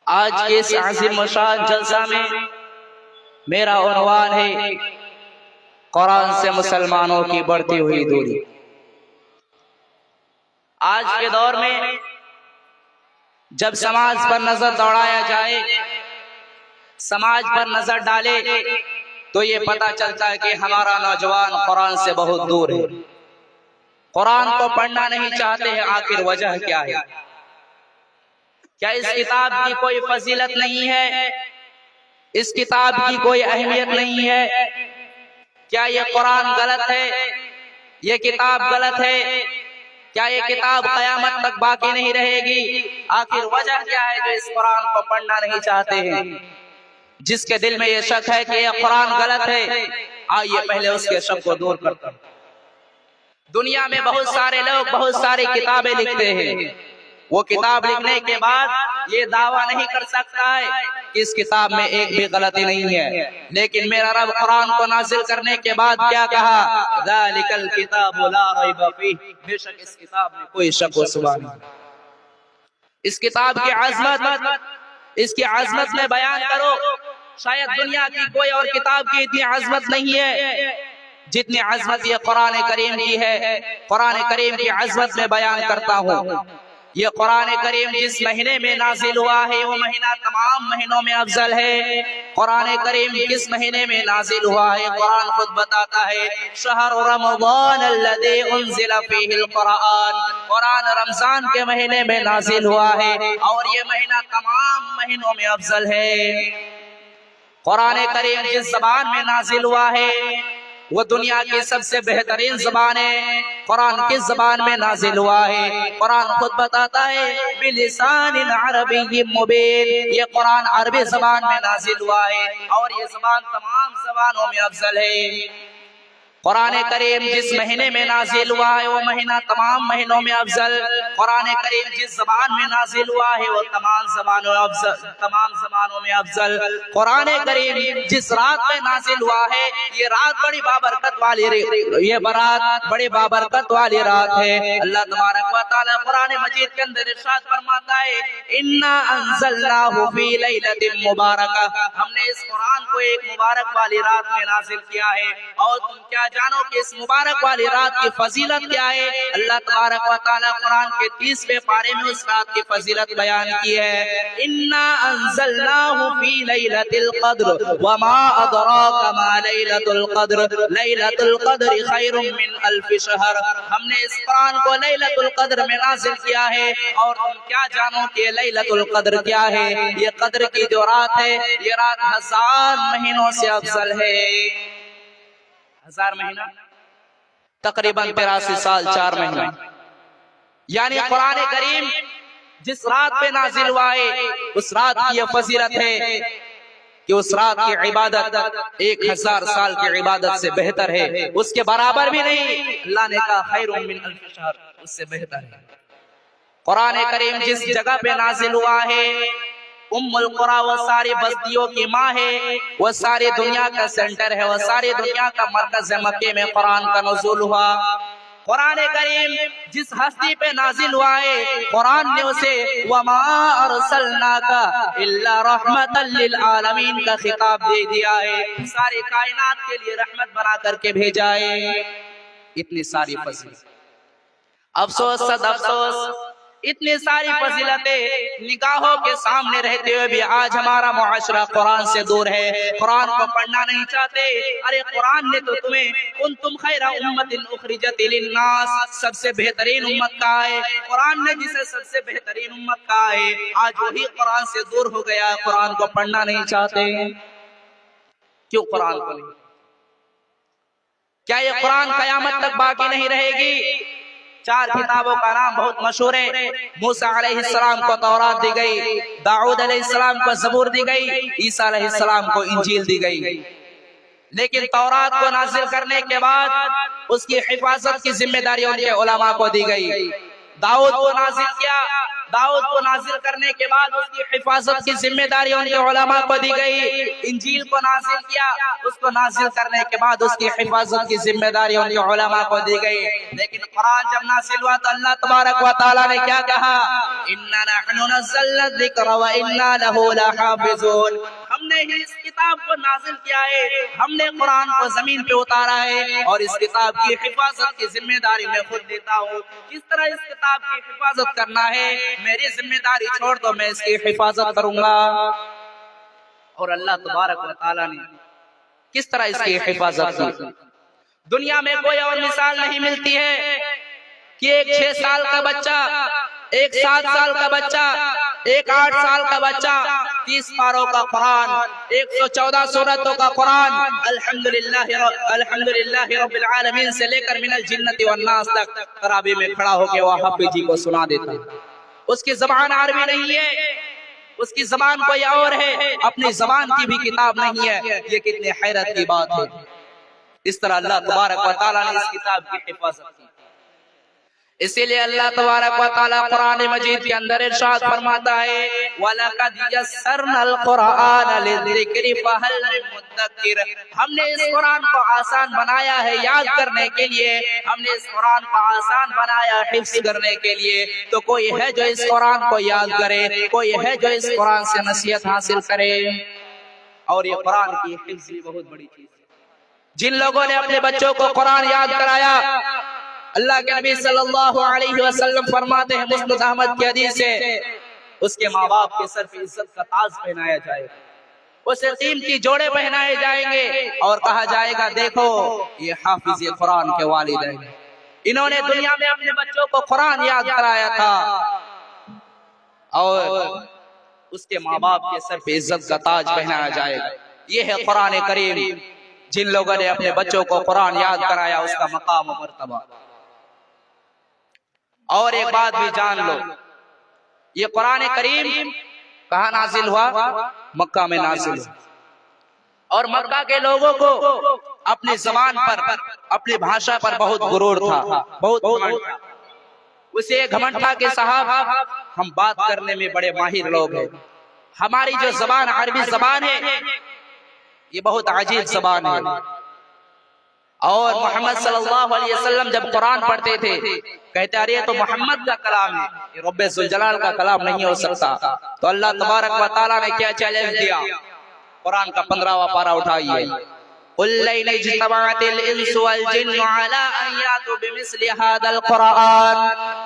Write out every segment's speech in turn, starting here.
آج کے اس عظیم الشان جلسہ میں میرا عنوان ہے قرآن سے مسلمانوں کی بڑھتی ہوئی دوری۔ آج کے دور میں جب سماج پر نظر دوڑایا جائے، سماج پر نظر ڈالے تو یہ پتہ چلتا ہے کہ ہمارا نوجوان قرآن سے بہت دور ہے، قرآن کو پڑھنا نہیں چاہتے ہیں۔ آخر وجہ کیا ہے؟ کیا اس کتاب کی کوئی فضیلت نہیں ہے؟ اس کتاب کی کوئی اہمیت نہیں ہے؟ کیا یہ قرآن غلط ہے؟ یہ کتاب غلط ہے؟ کیا یہ کتاب قیامت تک باقی نہیں رہے گی؟ آخر وجہ کیا ہے جو اس قرآن کو پڑھنا نہیں چاہتے ہیں؟ جس کے دل میں یہ شک ہے کہ یہ قرآن غلط ہے، آئیے پہلے اس کے شک کو دور کرتے ہیں۔ دنیا میں بہت سارے لوگ بہت ساری کتابیں لکھتے ہیں، وہ کتاب لکھنے کے بعد یہ دعویٰ نہیں کر سکتا ہے کہ اس کتاب میں ایک بھی غلطی نہیں ہے، لیکن میرا رب قرآن کو نازل کرنے کے بعد کیا کہا؟ ذالک الکتاب لا ریب فیہ، بے شک اس کتاب میں کوئی شک و شبہ نہیں۔ اس کتاب کی عظمت، اس کی عظمت میں بیان کرو، شاید دنیا کی کوئی اور کتاب کی اتنی عظمت نہیں ہے جتنی عظمت یہ قرآن کریم کی ہے۔ قرآن کریم کی عظمت میں بیان کرتا ہوں۔ یہ قرآن کریم جس مہینے میں نازل ہوا ہے وہ مہینہ تمام مہینوں میں افضل ہے۔ قرآن کریم کس مہینے میں نازل ہوا ہے؟ قرآن خود بتاتا ہے، شہر رمضان الذی انزل فیہ القرآن، قرآن رمضان کے مہینے میں نازل ہوا ہے اور یہ مہینہ تمام مہینوں میں افضل ہے۔ قرآن کریم جس زبان میں نازل ہوا ہے وہ دنیا کی سب سے بہترین زبان ہے۔ قرآن کس زبان میں نازل ہوا ہے؟ قرآن خود بتاتا ہے بلسان عربی مبین، یہ قرآن عربی زبان میں نازل ہوا ہے اور یہ زبان تمام زبانوں میں افضل ہے۔ قرآن کریم جس مہینے میں نازل ہوا ہے وہ مہینہ تمام مہینوں میں افضل۔ قرآن کریم جس زبان میں نازل ہوا ہے وہ تمام زبانوں میں افضل۔ قرآن کریم جس رات میں نازل ہوا ہے یہ رات بڑی بابرکت والی رات ہے۔ اللہ تبارک و تعالی قرآن مجید کے اندر ارشاد فرماتا ہے انا انزلناہ فی لیلۃ مبارکہ، ہم نے اس قرآن کو ایک مبارک والی رات میں نازل کیا ہے۔ اور تم کیا جانو کہ اس مبارک والی رات کی فضیلت کیا ہے؟ اللہ تبارک و تعالی قرآن کے 30ویں پارے میں اس رات کی فضیلت بیان کی ہے۔ انا انزلناہ فی لیلۃ القدر وما ادراک ما لیلۃ القدر لیلۃ القدر خیر من الف شہر، ہم نے اس قرآن کو لیلۃ القدر میں نازل کیا ہے اور تم کیا جانو کہ لیلۃ القدر کیا ہے؟ یہ قدر کی جو رات ہے یہ رات 1000 مہینوں سے افضل ہے۔ 1000 مہینہ تقریباً 83 سال 4 مہینہ، یعنی قرآن کریم جس رات پہ نازل ہوا ہے اس رات کی یہ فضیلت ہے کہ اس رات کی عبادت 1000 سال کی عبادت سے بہتر ہے، اس کے برابر بھی نہیں۔ اللہ نے کہا خیر من الف شہر، اس سے بہتر ہے۔ قرآن کریم جس جگہ پہ نازل ہوا ہے ام القریٰ، وہ ساری بستیوں کی ماں ہے، وہ ساری دنیا کا سینٹر ہے، وہ ساری دنیا کا مرکز ہے۔ مکے میں قرآن کا نزول ہوا۔ قرآن کریم جس ہستی پہ نازل ہوا ہے قرآن نے اسے وما ارسلناک الا رحمتا للعالمین کا خطاب دے دیا ہے، ساری کائنات کے لیے رحمت بنا کر کے بھیجا ہے۔ اتنی ساری فضیلت، افسوس صد افسوس، اتنی ساری فضیلتیں نگاہوں کے سامنے رہتے ہوئے بھی آج ہمارا معاشرہ قرآن سے دور ہے، قرآن کو پڑھنا نہیں چاہتے۔ ارے قرآن نے تو تمہیں کنتم خیر امت اخرجت للناس، سب سے بہترین امت کہا ہے، قرآن نے جسے سب سے بہترین امت کہا ہے، آج وہی قرآن سے دور ہو گیا، قرآن کو پڑھنا نہیں چاہتے۔ کیوں قرآن کو نہیں؟ کیا یہ قرآن قیامت تک باقی نہیں رہے گی؟ 4 کتابوں کا نام بہت مشہور ہے۔ موسیٰ علیہ السلام کو تورات دی گئی، داؤد علیہ السلام کو زبور دی گئی، عیسیٰ علیہ السلام کو انجیل دی گئی۔ لیکن تورات کو نازل کرنے کے بعد اس کی حفاظت کی ذمہ داری ان کے علماء کو دی گئی۔ داؤد کو نازل کیا، داؤد کو نازل کرنے کے بعد اس کی حفاظت کی ذمہ داری ان کے علماء کو دی گئی. انجیل کو نازل کیا, اس کو نازل کرنے کے بعد اس کی حفاظت کی ذمہ داری ان کے علماء کو دی گئی. لیکن قرآن جب نازل ہوا تو اللہ تبارک و تعالیٰ نے کیا کہا؟ اِنَّا نَحْنُ نَزَّلْنَا الذِّكْرَ وَإِنَّا لَهُ لَحَافِظُونَ. ہم نے ہی اس کتاب کو نازل کیا ہے, ہم نے قرآن کو زمین پہ اتارا ہے, اور اس کتاب کی حفاظت کی ذمہ داری میں خود لیتا ہوں. کس طرح اس کتاب کی حفاظت کرنا ہے, میری ذمہ داری چھوڑ دو, میں اس کی حفاظت کروں گا. اور اللہ تبارک و تعالیٰ نے کس طرح اس کی حفاظت کی؟ دنیا میں کوئی اور مثال نہیں ملتی ہے کہ ایک 6 سال کا بچہ, ایک 7 سال کا بچہ, ایک 8 سال کا بچہ 30 پاروں کا قرآن, 114 سورتوں کا قرآن الحمدللہ رب العالمین سے لے کر من الجنت والناس تک تراویح میں کھڑا ہو کے وہ حافظ جی کو سنا دیتا. اس کی زبان عربی نہیں ہے, اس کی زبان کوئی اور ہے, اپنی زبان کی بھی کتاب نہیں ہے. یہ کتنے حیرت کی بات ہے. اس طرح اللہ تبارک و تعالیٰ نے اس کتاب کی حفاظت کی. اسی لیے اللہ تبارک و تعالیٰ قرآن مجید کے اندر ارشاد فرماتا ہے وَلَقَدْ يَسَّرْنَا الْقُرْآنَ لِلذِّكْرِ فَهَلْ مِن مُدَّكِّرٍ. ہم نے اس قرآن کو آسان بنایا ہے یاد کرنے کے لیے, ہم نے اس قرآن کو آسان بنایا حفظ کرنے کے لیے. تو کوئی ہے جو اس قرآن کو یاد کرے, کوئی ہے جو اس قرآن سے نصیحت حاصل کرے. اور یہ قرآن کی حفظ بھی بہت بڑی چیز ہے. جن لوگوں نے اپنے بچوں کو قرآن یاد کرایا, اللہ کے نبی صلی اللہ علیہ وسلم فرماتے ہیں مسند احمد کی حدیث سے, اس کے ماں باپ کے سر پہ عزت کا تاج پہنایا جائے گا, اسے قیمتی جوڑے پہنائے جائیں گے, اور کہا جائے گا دیکھو یہ حافظ قرآن کے والد ہیں, انہوں نے دنیا میں اپنے بچوں کو قرآن یاد کرایا تھا. اور اس کے ماں باپ کے سر پہ عزت کا تاج پہنایا جائے گا. یہ ہے قرآن کریم. جن لوگوں نے اپنے بچوں کو قرآن یاد کرایا اس کا مقام و مرتبہ. اور ایک بات بھی جان لو, یہ قرآن کریم کہاں نازل ہوا؟ مکہ میں نازل ہوا. اور مکہ کے لوگوں کو اپنی زبان پر, اپنی بھاشا پر بہت غرور تھا, بہت گھمنڈ تھا. اسے گھمنڈ تھا کہ صاحب ہم بات کرنے میں بڑے ماہر لوگ ہیں, ہماری جو زبان عربی زبان ہے یہ بہت عجیب زبان ہے. اور محمد صلی اللہ علیہ وسلم جب قرآن پڑھتے تھے کہتے ارے تو محمد کا کلام ہے, یہ رب ذوالجلال کا کلام نہیں ہو سکتا. تو اللہ تبارک و تعالیٰ نے کیا چیلنج دیا؟ قرآن کا 15واں پارہ اٹھائیے. قُلْ لَئِنِ اجْتَمَعَتِ الْإِنسُ وَالْجِنُّ عَلَىٰ أَن يَأْتُوا بِمِثْلِ هَٰذَا الْقُرْآنِ.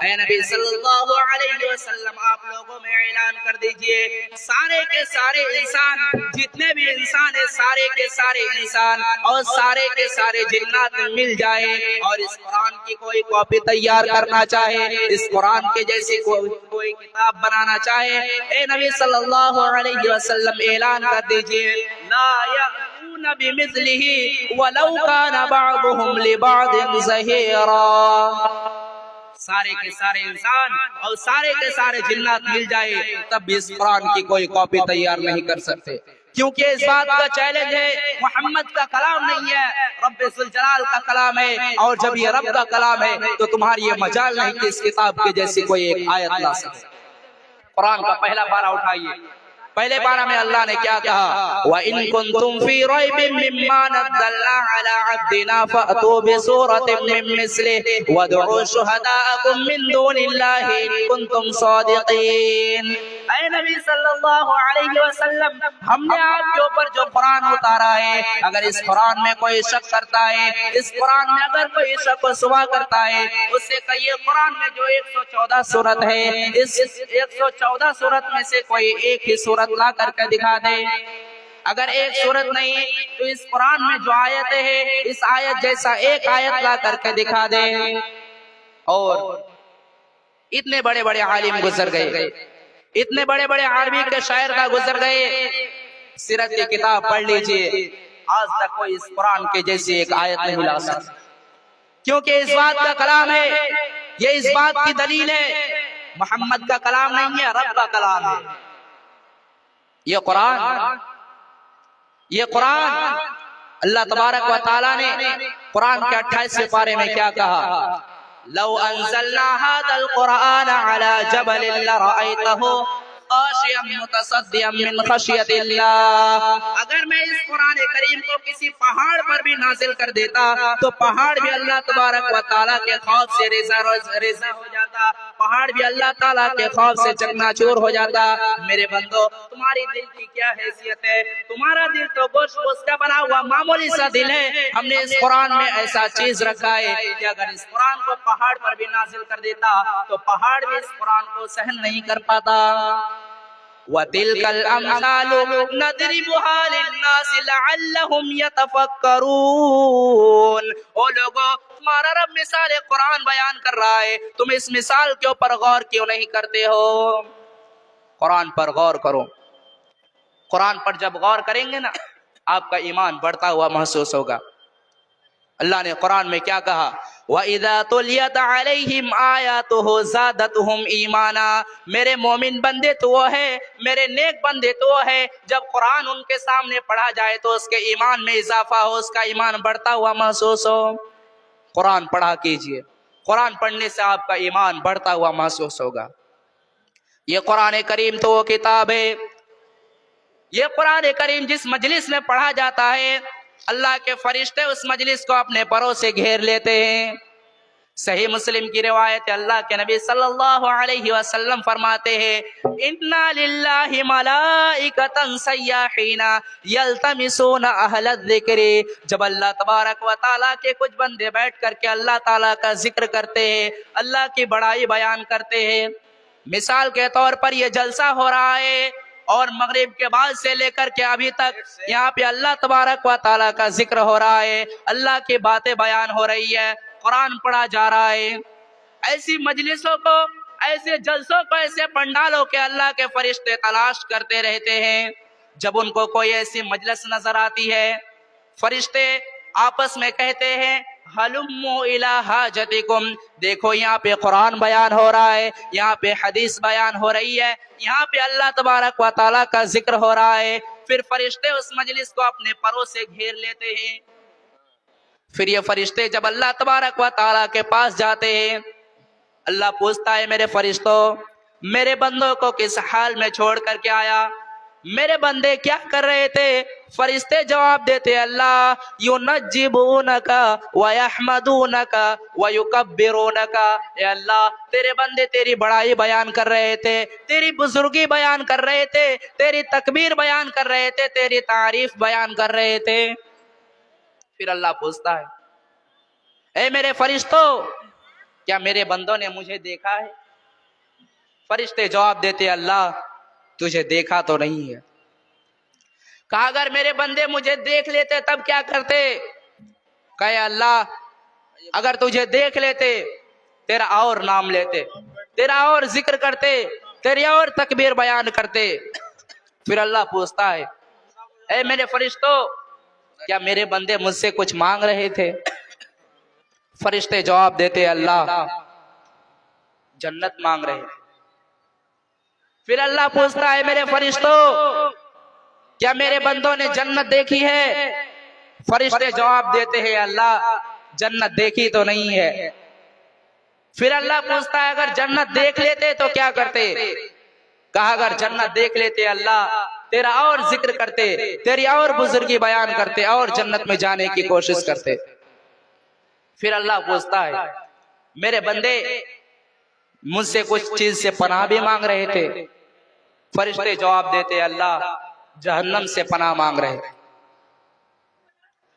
اے نبی صلی اللہ علیہ وسلم آپ لوگوں میں اعلان کر دیجئے سارے کے سارے انسان, جتنے بھی انسان ہیں سارے کے سارے انسان اور سارے کے سارے جنات مل جائے اور اس قرآن کی کوئی کاپی تیار کرنا چاہے, اس قرآن کے جیسی کوئی کتاب بنانا چاہے, اے نبی صلی اللہ علیہ وسلم اعلان کر دیجئے لا بمثله ولو كان بعضهم لبعض ظهيرا. سارے کے سارے انسان اور سارے کے سارے جنات مل جائے تب بھی اس قرآن کی کوئی کاپی تیار نہیں کر سکتے, کیونکہ اس بات کا چیلنج ہے محمد کا کلام نہیں ہے, رب ذوالجلال کا کلام ہے. اور جب یہ رب کا کلام ہے تو تمہاری یہ مجال نہیں کہ اس کتاب کے جیسی کوئی ایک آیت لا سکے. قرآن کا پہلا پارہ اٹھائیے. پہلے پارہ میں اللہ نے کیا کہا؟ وَإِن كُنتُمْ فِي رَيْبٍ مِّمَّا نَزَّلْنَا عَلَىٰ عَبْدِنَا فَأْتُوا بِسُورَةٍ مِّن مِّثْلِهِ وَادْعُوا شُهَدَاءَكُم مِّن دُونِ اللَّهِ إِن كُنتُمْ صَادِقِينَ. اے نبی صلی اللہ علیہ وسلم, ہم نے آپ کے اوپر جو قرآن اتارا ہے, اگر اس قرآن میں کوئی شک کرتا ہے, اس قرآن میں اگر کوئی شک و شبہ کرتا ہے, اس سے کہیے قرآن میں جو 114 سورت ہے, اس 114 سورت میں سے کوئی ایک ہی سورت لا کر کے دکھا دے. اگر ایک سورت نہیں تو اس قرآن میں جو آیتیں ہیں اس آیت جیسا ایک آیت لا کر کے دکھا دے. اور اتنے بڑے بڑے عالم گزر گئے, اتنے بڑے بڑے عربی کے شاعر کا گزر گئے, سیرت کی کتاب پڑھ لیجئے, آج تک کوئی اس قرآن کے جیسی ایک آیت نہیں لا سکتا, کیونکہ اس بات کا کلام ہے. یہ اس بات کی دلیل ہے محمد کا کلام نہیں ہے, رب کا کلام ہے. یہ قرآن اللہ تبارک و تعالیٰ نے قرآن کے 28ویں پارے میں کیا کہا؟ لو انزلنا هذا القرآن على جبل لرأيته خاشعا متصدعا من خشیت اللہ. اگر میں اس قرآن کریم کو کسی پہاڑ پر بھی نازل کر دیتا تو پہاڑ بھی اللہ تبارک و تعالیٰ کے خوف سے ریزہ ہو جاتا، پہاڑ بھی اللہ تعالیٰ کے خوف سے چکنا چور ہو جاتا. میرے بندو، تمہاری دل کی کیا حیثیت ہے؟ تمہارا دل تو گوشت گوشت کا بنا ہوا معمولی سا دل ہے. ہم نے اس قرآن میں ایسا چیز رکھا ہے کہ اگر اس قرآن کو پہاڑ پر بھی نازل کر دیتا تو پہاڑ بھی اس قرآن کو سہن نہیں کر پاتا. وَتِلْكَ الْأَمْثَالُ نَضْرِبُهَا لِلنَّاسِ لَعَلَّهُمْ يَتَفَكَّرُونَ. او لوگو، تمہارا رب مثال قرآن بیان کر رہا ہے، تم اس مثال کے اوپر غور کیوں نہیں کرتے ہو؟ قرآن پر غور کرو. قرآن پر جب غور کریں گے نا، آپ کا ایمان بڑھتا ہوا محسوس ہوگا. اللہ نے قرآن میں کیا کہا؟ وَإِذَا تُلِيَتْ عَلَيْهِمْ آيَاتُهُ زَادَتْهُمْ ایمانا. میرے مومن بندے تو وہ ہے، میرے نیک بندے تو وہ ہے، جب قرآن ان کے سامنے پڑھا جائے تو اس کے ایمان میں اضافہ ہو، اس کا ایمان بڑھتا ہوا محسوس ہو. قرآن پڑھا کیجئے، قرآن پڑھنے سے آپ کا ایمان بڑھتا ہوا محسوس ہوگا. یہ قرآن کریم تو وہ کتاب ہے، یہ قرآن کریم جس مجلس میں پڑھا جاتا ہے، اللہ کے فرشتے اس مجلس کو اپنے پروں سے گھیر لیتے ہیں. صحیح مسلم کی روایت ہے، اللہ کے نبی صلی اللہ علیہ وسلم فرماتے ہیں اِنَّا لِلَّهِ مَلَائِكَةً سَيَّاحِينَ يَلْتَمِسُونَ أَهْلَ الذِّكْرِ. جب اللہ تبارک و تعالیٰ کے کچھ بندے بیٹھ کر کے اللہ تعالیٰ کا ذکر کرتے ہیں، اللہ کی بڑائی بیان کرتے ہیں. مثال کے طور پر یہ جلسہ ہو رہا ہے اور مغرب کے بعد سے لے کر کے ابھی تک یہاں پہ اللہ تبارک و تعالیٰ کا ذکر ہو رہا ہے، اللہ کی باتیں بیان ہو رہی ہے، قرآن پڑھا جا رہا ہے. ایسی مجلسوں کو، ایسے جلسوں کو، ایسے پنڈالوں کے اللہ کے فرشتے تلاش کرتے رہتے ہیں. جب ان کو کوئی ایسی مجلس نظر آتی ہے، فرشتے آپس میں کہتے ہیں ہلموا الی حاجتکم. دیکھو یہاں پہ قرآن بیان ہو رہا ہے، یہاں پہ حدیث بیان ہو رہی ہے، یہاں پہ اللہ تبارک و تعالیٰ کا ذکر ہو رہا ہے. پھر فرشتے اس مجلس کو اپنے پروں سے گھیر لیتے ہیں. پھر یہ فرشتے جب اللہ تبارک و تعالیٰ کے پاس جاتے ہیں، اللہ پوچھتا ہے میرے فرشتوں، میرے بندوں کو کس حال میں چھوڑ کر کے آیا؟ میرے بندے کیا کر رہے تھے؟ فرشتے جواب دیتے اللہ یُنَجِّبُونَکَ وَيَحْمَدُونَکَ وَيُکَبِّرُونَکَ. اے اللہ، تیرے بندے تیری بڑائی بیان کر رہے تھے، تیری بزرگی بیان کر رہے تھے، تیری تکبیر بیان کر رہے تھے، تیری تعریف بیان کر رہے تھے. پھر اللہ پوچھتا ہے اے میرے فرشتوں، کیا میرے بندوں نے مجھے دیکھا ہے؟ فرشتے جواب دیتے اللہ تجھے دیکھا تو نہیں ہے. کہا اگر میرے بندے مجھے دیکھ لیتے تب کیا کرتے؟ کہے اللہ اگر تجھے دیکھ لیتے تیرا اور نام لیتے، تیرا اور ذکر کرتے، تیری اور تکبیر بیان کرتے. پھر اللہ پوچھتا ہے اے میرے فرشتوں، کیا میرے بندے مجھ سے کچھ مانگ رہے تھے؟ فرشتے جواب دیتے اللہ جنت مانگ رہے تھے. پھر اللہ پوچھتا ہے میرے فرشتوں، کیا میرے بندوں نے جنت دیکھی ہے؟ فرشتے جواب دیتے ہیں اللہ جنت دیکھی تو نہیں ہے. پھر اللہ پوچھتا ہے اگر جنت دیکھ لیتے تو کیا کرتے؟ کہا اگر جنت دیکھ لیتے اللہ تیرا اور ذکر کرتے، تیری اور بزرگی بیان کرتے، اور جنت میں جانے کی کوشش کرتے. پھر اللہ پوچھتا ہے میرے بندے مجھ سے کچھ چیز سے پناہ بھی مانگ رہے تھے؟ فرشتے جواب دیتے اللہ جہنم سے پناہ مانگ رہے تھے.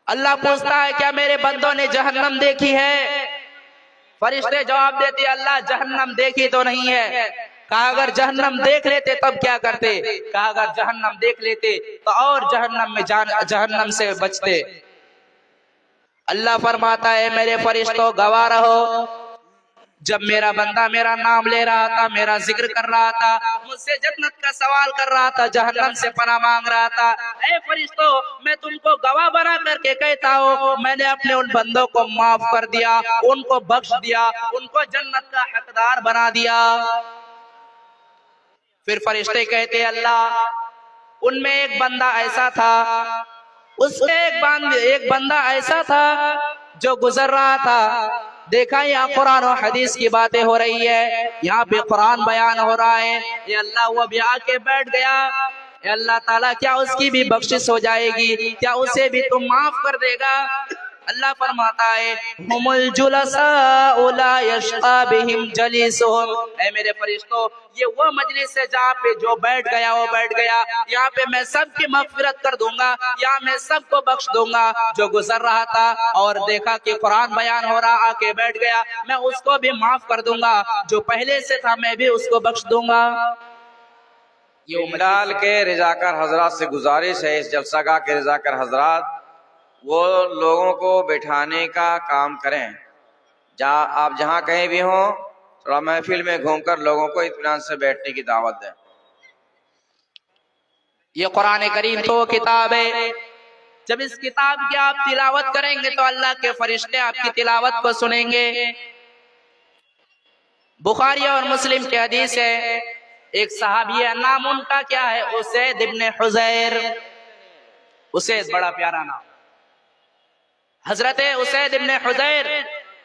اللہ پوچھتا ہے کیا میرے بندوں نے جہنم دیکھی ہے؟ فرشتے جواب دیتے اللہ جہنم دیکھی تو نہیں ہے. کہا اگر جہنم دیکھ لیتے تب کیا کرتے؟ کہا اگر جہنم دیکھ لیتے تو اور جہنم سے بچتے. اللہ فرماتا ہے میرے فرشتوں گواہ رہو، جب میرا بندہ میرا نام لے رہا تھا، میرا ذکر کر رہا تھا، مجھ سے جنت کا سوال کر رہا تھا، جہنم سے پناہ مانگ رہا تھا، اے فرشتوں میں تم کو گواہ بنا کر کے کہتا ہوں میں نے اپنے ان بندوں کو معاف کر دیا، ان کو بخش دیا، ان کو جنت کا حقدار بنا دیا. پھر فرشتے کہتے اللہ ان میں ایک بندہ ایسا تھا، اس میں ایک بندہ ایسا تھا جو گزر رہا تھا، دیکھا یہاں قرآن و حدیث کی باتیں ہو رہی ہے، یہاں پہ قرآن بیان ہو رہا ہے، یہ اللہ وہ بھی آ کے بیٹھ گیا، اے اللہ تعالیٰ کیا اس کی بھی بخشش ہو جائے گی؟ کیا اسے بھی تم معاف کر دے گا؟ اللہ فرماتا ہے ہم الجلساء لا یشقی بہم جلیسہم، اے میرے فرشتوں یہ وہ مجلس ہے جہاں پہ جو بیٹھ گیا وہ بیٹھ گیا، یہاں پہ میں سب کی مغفرت کر دوں گا، یہاں میں سب کو بخش دوں گا۔ جو گزر رہا تھا اور دیکھا کہ قرآن بیان ہو رہا آ کے بیٹھ گیا، میں اس کو بھی معاف کر دوں گا، جو پہلے سے تھا میں بھی اس کو بخش دوں گا۔ یہ ملال کے رضاکار حضرات سے گزارش ہے، اس جلسہ گاہ کے رضاکار حضرات وہ لوگوں کو بٹھانے کا کام کریں، آپ جہاں کہیں بھی ہوں تھوڑا محفل میں گھوم کر لوگوں کو اطمینان سے بیٹھنے کی دعوت دیں۔ یہ قرآن کریم تو کتاب ہے، جب اس کتاب کی آپ تلاوت کریں گے تو اللہ کے فرشتے آپ کی تلاوت کو سنیں گے۔ بخاری اور مسلم کی حدیث ہے، ایک صحابی ہے، نام ان کا کیا ہے؟ اسید ابن حضیر۔ اسید بڑا پیارا نام۔ حضرت اسید ابن حضیر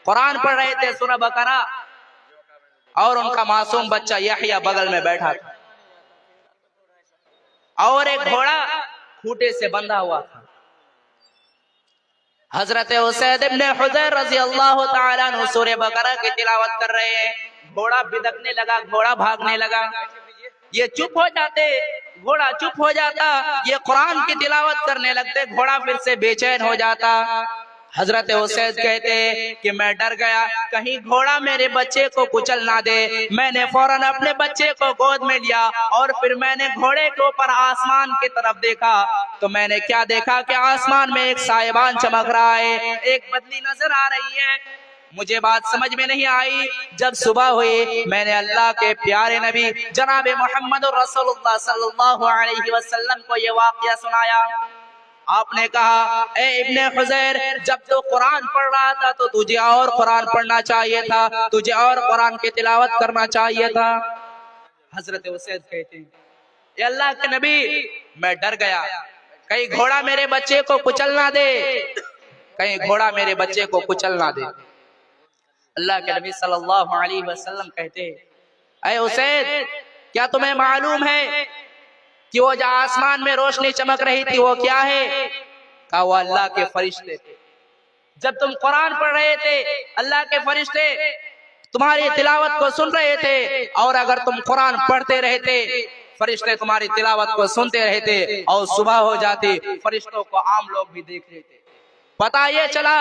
قرآن پڑھ رہے تھے سورہ بقرہ، اور ان کا معصوم بچہ یحییٰ بغل میں بیٹھا تھا، اور ایک گھوڑا کھوٹے سے بندھا ہوا تھا۔ حضرت اسید ابن حضیر رضی اللہ تعالیٰ عنہ سورہ بقرہ کی تلاوت کر رہے ہیں، گھوڑا بدکنے لگا، گھوڑا بھاگنے لگا، یہ چپ ہو جاتے، گھوڑا چپ ہو جاتا، یہ قرآن کی تلاوت کرنے لگتے، گھوڑا پھر سے بے چین ہو جاتا۔ حضرت اسید کہتے کہ میں ڈر گیا کہیں گھوڑا میرے بچے کو کچل نہ دے، میں نے فوراً اپنے بچے کو گود میں لیا، اور پھر میں نے گھوڑے کے اوپر آسمان کی طرف دیکھا، تو میں نے کیا دیکھا کہ آسمان میں ایک سائبان چمک رہا ہے، ایک بدلی نظر آ رہی ہے۔ مجھے بات سمجھ میں نہیں آئی، جب صبح ہوئی میں نے اللہ کے پیارے نبی جناب محمد رسول اللہ صلی اللہ علیہ وسلم کو یہ واقعہ سنایا۔ آپ نے کہا اے ابن حضیر، جب تو قرآن پڑھ رہا تھا تو تجھے اور قرآن پڑھنا چاہیے تھا، تجھے اور قرآن کی تلاوت کرنا چاہیے تھا۔ حضرت اسید کہتے ہیں اے اللہ کے نبی میں ڈر گیا کہیں گھوڑا میرے بچے کو کچل نہ دے، کہیں گھوڑا میرے بچے کو کچل نہ دے۔ اللہ کے نبی صلی اللہ علیہ وسلم کہتے اے اسید کیا تمہیں معلوم ہے کہ وہ جو آسمان میں روشنی چمک رہی تھی وہ کیا ہے؟ کہا وہ اللہ کے فرشتے تھے، جب تم قرآن پڑھ رہے تھے اللہ کے فرشتے تمہاری تلاوت کو سن رہے تھے، اور اگر تم قرآن پڑھتے رہتے فرشتے تمہاری تلاوت کو سنتے رہتے، اور صبح ہو جاتی فرشتوں کو عام لوگ بھی دیکھ لیتے۔ پتہ یہ چلا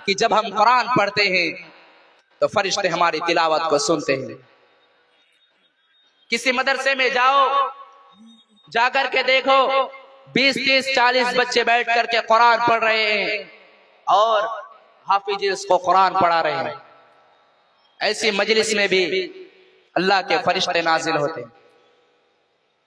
کہ جب ہم قرآن پڑھتے ہیں تو فرشتے ہماری تلاوت کو سنتے ہیں۔ کسی مدرسے میں جاؤ، جا کر کے دیکھو 20 30 40 بچے بیٹھ کر کے قرآن پڑھ رہے ہیں، اور حافظ اس کو قرآن پڑھا رہے ہیں۔ ایسی مجلس میں بھی اللہ کے فرشتے نازل ہوتے ہیں۔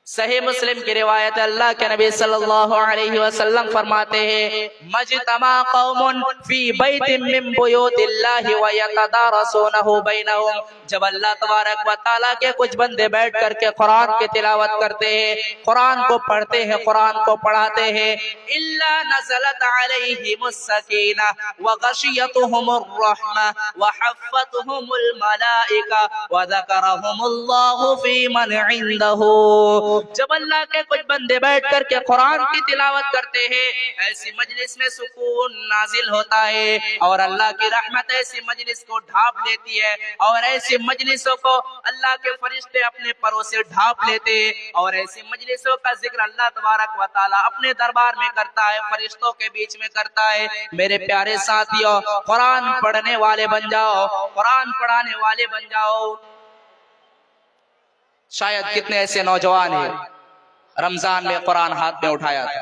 صحیح مسلم کی روایت اللہ کے نبی صلی اللہ علیہ وسلم فرماتے ہیں مجتمع قوم فی بیت من بیوت اللہ ویتدارسونہ بینہم، جب اللہ تبارک و تعالیٰ کے کچھ بندے بیٹھ کر کے قرآن کی تلاوت کرتے ہیں، قرآن کو پڑھتے ہیں، قرآن کو پڑھاتے ہیں، الا نزلت علیہم السکینہ وغشیتہم الرحمہ وحفتہم الملائکہ وذکرہم اللہ فی من عندہ۔ جب اللہ کے کچھ بندے بیٹھ کر کے قرآن کی تلاوت کرتے ہیں، ایسی مجلس میں سکون نازل ہوتا ہے، اور اللہ کی رحمت ایسی مجلس کو ڈھانپ لیتی ہے، اور ایسی مجلسوں کو اللہ کے فرشتے اپنے پروں سے ڈھانپ لیتے ہیں، اور ایسی مجلسوں کا ذکر اللہ تبارک و تعالیٰ اپنے دربار میں کرتا ہے، فرشتوں کے بیچ میں کرتا ہے۔ میرے پیارے ساتھیوں، قرآن پڑھنے والے بن جاؤ، قرآن پڑھانے والے بن جاؤ۔ شاید کتنے ایسے نوجوان ہیں رمضان میں قرآن ہاتھ میں اٹھایا تھا،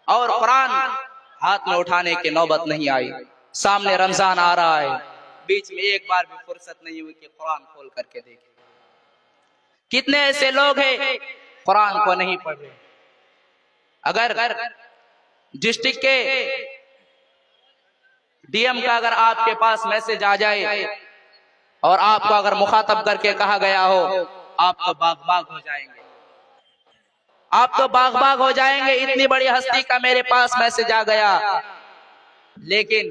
اور قرآن ہاتھ میں اٹھانے کی نوبت نہیں آئی، سامنے رمضان آ رہا ہے، بیچ میں ایک بار بھی فرصت نہیں ہوئی کہ قرآن کھول کر کے دیکھیں۔ کتنے ایسے لوگ ہیں قرآن کو نہیں پڑھ رہے۔ اگر ڈسٹرکٹ کے ڈی ایم کا اگر آپ کے پاس میسج آ جائے اور آپ کو اگر مخاطب کر کے کہا گیا ہو آپ تو باغ باغ ہو جائیں گے، آپ تو باغ باغ ہو جائیں گے، اتنی بڑی ہستی کا میرے پاس میسج آ گیا۔ لیکن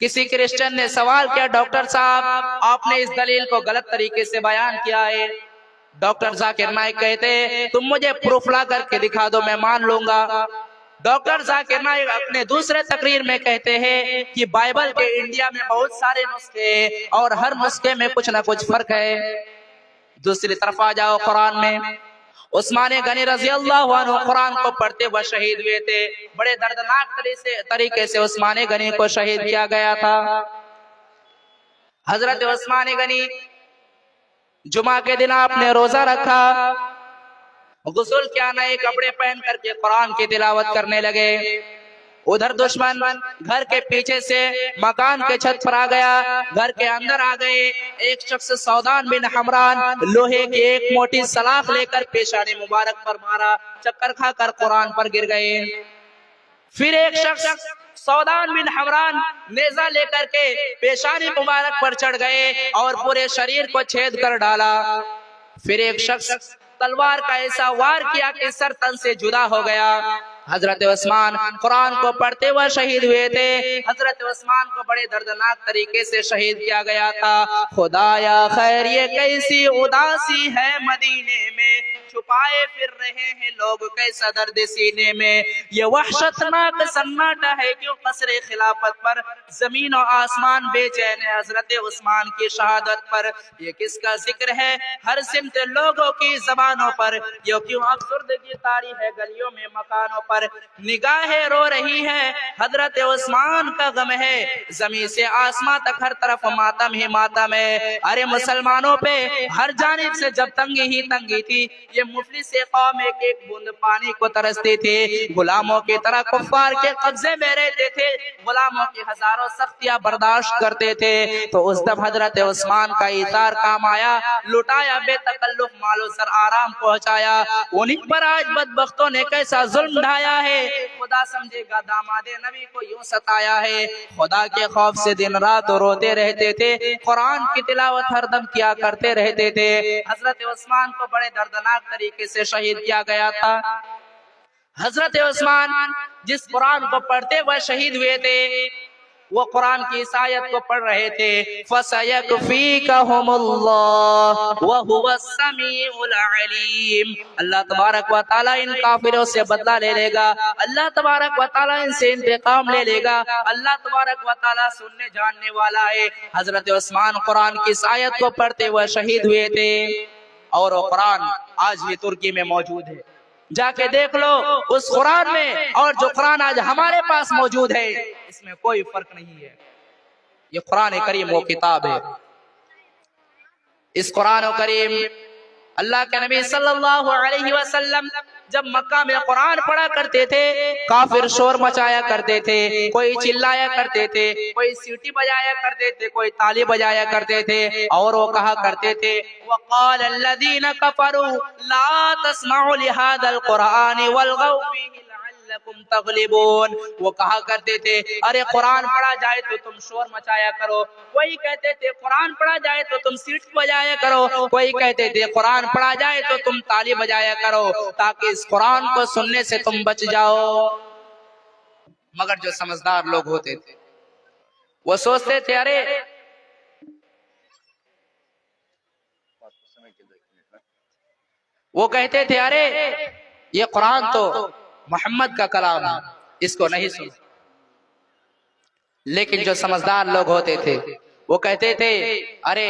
کسی کرسچن نے سوال کیا ڈاکٹر صاحب آپ نے اس دلیل کو غلط طریقے سے بیان کیا ہے. ڈاکٹر ذاکر نائک کہتے تم مجھے پروف لا کر کے دکھا دو میں مان لوں گا. ڈاکٹر ذاکر نائک اپنے دوسرے تقریر میں کہتے ہیں کہ بائبل کے انڈیا میں بہت سارے نسخے ہیں اور ہر نسخے میں کچھ نہ کچھ فرق ہے. دوسری طرف آ جاؤ قرآن میں. عثمان غنی رضی اللہ عنہ قرآن کو پڑھتے ہوئے شہید ہوئے تھے. بڑے دردناک طریقے سے عثمان غنی کو شہید کیا گیا تھا. حضرت عثمان غنی جمعہ کے دن آپ نے روزہ رکھا, غسل کیا, نئے کپڑے پہن کر کے قرآن کی تلاوت کرنے لگے. ادھر دشمن گھر کے پیچھے سے مکان کے چھت پر آ گیا, گھر کے اندر آ گئے. ایک شخص سودان بن حمران لوہے کی ایک موٹی سلاخ لے کر پیشانی مبارک پر مارا, چکر کھا کر قرآن پر گر گئے. پھر ایک شخص سودان بن حمران نیزہ لے کر کے پیشانی مبارک پر چڑھ گئے اور پورے شریر کو چھید کر ڈالا. پھر ایک شخص تلوار کا ایسا وار کیا کہ سر تن سے جدا ہو گیا. حضرت عثمان قرآن کو پڑھتے ہوئے شہید ہوئے تھے. حضرت عثمان کو بڑے دردناک طریقے سے شہید کیا گیا تھا. خدایا خیر یہ کیسی اداسی ہے مدینے میں, چھپائے پھر رہے ہیں لوگ کیسا درد سینے میں. یہ وحشتناک سناٹا ہے کیوں قصر خلافت پر, زمین و آسمان بے چین ہے حضرت عثمان کی شہادت پر. یہ کس کا ذکر ہے ہر سمت لوگوں کی زبانوں پر, یہ کیوں افسردگی طاری ہے گلیوں میں مکانوں پر. نگاہیں رو رہی ہے حضرت عثمان کا غم ہے, زمین سے آسمان تک ہر طرف ماتم ہی ماتم ہے. ارے مسلمانوں پہ ہر جانب سے جب تنگی ہی تنگی تھی, یہ مفلس قوم ایک ایک بوند پانی کو ترستی تھی. غلاموں کی طرح کفار کے قبضے میں رہتے تھے, غلاموں کی ہزاروں سختیاں برداشت کرتے تھے. تو اس دم حضرت عثمان کا ایثار کام آیا, لٹایا بے تکلف مال و سر آرام پہنچایا. انہیں پر آج بدبختوں نے کیسا ظلم ڈھایا ہے, خدا سمجھے گا داماد نبی کو یوں ستایا ہے. خدا کے خوف سے دن رات روتے رہتے تھے, قرآن کی تلاوت ہر دم کیا کرتے رہتے تھے. حضرت عثمان کو بڑے دردناک طریقے سے شہید کیا گیا تھا. حضرت عثمان جس قرآن کو پڑھتے ہوئے شہید ہوئے تھے وہ قرآن کی اس آیت کو پڑھ رہے تھے, فَسَيَكْفِيكَهُمُ اللَّهُ وَهُوَ السَّمِيعُ الْعَلِيمُ. اللہ تبارک و تعالیٰ ان کافروں سے بدلہ لے لے گا, اللہ تبارک و تعالیٰ ان سے انتقام لے لے گا. اللہ تبارک و تعالیٰ سننے جاننے والا ہے. حضرت عثمان قرآن کی اس آیت کو پڑھتے ہوئے شہید ہوئے تھے اور وہ قرآن آج بھی ترکی میں موجود ہے. جا کے دیکھ لو اس قرآن میں اور جو قرآن آج ہمارے پاس موجود ہے, اس میں کوئی فرق نہیں ہے. یہ قرآن کریم وہ کتاب ہے. اس قرآن کریم اللہ کے نبی صلی اللہ علیہ وسلم جب مکہ میں قرآن پڑھا کرتے تھے, کافر شور مچایا کرتے تھے, کوئی چلایا کرتے تھے, کوئی سیٹی بجایا کرتے تھے, کوئی تالی بجایا کرتے تھے, اور وہ کہا کرتے تھے وَقَالَ الَّذِينَ كَفَرُوا لَا تَسْمَعُوا لِهَذَا الْقُرْآنِ وَالْغَوْا فِيهِ لَعَلَّكُمْ تَغْلِبُونَ. وہ کہا کرتے تھے ارے قرآن پڑھا جائے تو تم شور مچایا کرو, کوئی کہتے تھے قرآن پڑھا جائے تو تم سیٹ بجایا کرو, کوئی کہتے تھے قرآن پڑھا جائے تو تم تالی بجایا کرو تاکہ اس قرآن کو سننے سے تم بچ جاؤ. مگر جو سمجھدار لوگ ہوتے تھے وہ سوچتے تھے ارے وہ کہتے تھے ارے یہ قرآن تو محمد کا کلام ہے, اس کو نہیں سنا. لیکن جو سمجھدار لوگ ہوتے تھے وہ کہتے تھے ارے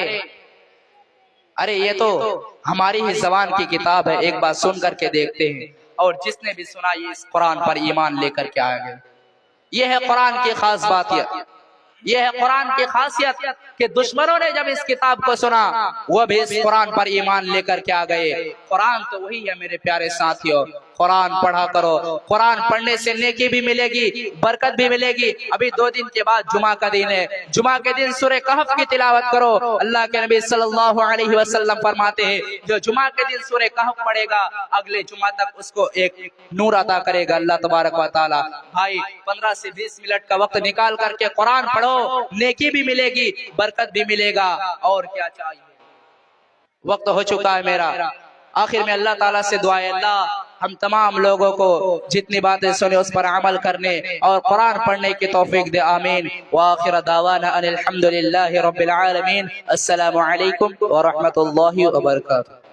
یہ تو ہماری ہی زبان کی کتاب ہے, ایک بار سن کر کے دیکھتے ہیں. اور جس نے بھی سنا یہ اس قرآن پر ایمان لے کر کے آئے گئے. یہ ہے قرآن کی خاص بات, یہ ہے قرآن کی خاصیت کہ دشمنوں نے جب اس کتاب کو سنا وہ بھی اس قرآن پر ایمان لے کر کے آ گئے. قرآن تو وہی ہے میرے پیارے ساتھیوں, قرآن پڑھا کرو. قرآن پڑھنے سے نیکی بھی ملے گی, برکت بھی ملے گی. ابھی 2 دن کے بعد جمعہ کا دن ہے, جمعہ کے دن سورہ کہف کی تلاوت کرو. اللہ کے نبی صلی اللہ علیہ وسلم فرماتے ہیں جو جمعہ کے دن سورہ کہف پڑھے گا اگلے جمعہ تک اس کو ایک نور عطا کرے گا اللہ تبارک و تعالی. بھائی 15 سے 20 منٹ کا وقت نکال کر کے قرآن پڑھو, نیکی بھی ملے گی, برکت بھی ملے گا. اور کیا چاہیے. وقت ہو چکا ہے میرا. آخر میں اللہ تعالیٰ سے دعا ہے اللہ ہم تمام لوگوں کو جتنی باتیں سنی اس پر عمل کرنے اور قرآن پڑھنے کی توفیق دے، آمین۔ وآخر دعوانا ان الحمد للہ رب العالمین۔ السلام علیکم ورحمۃ اللہ وبرکاتہ۔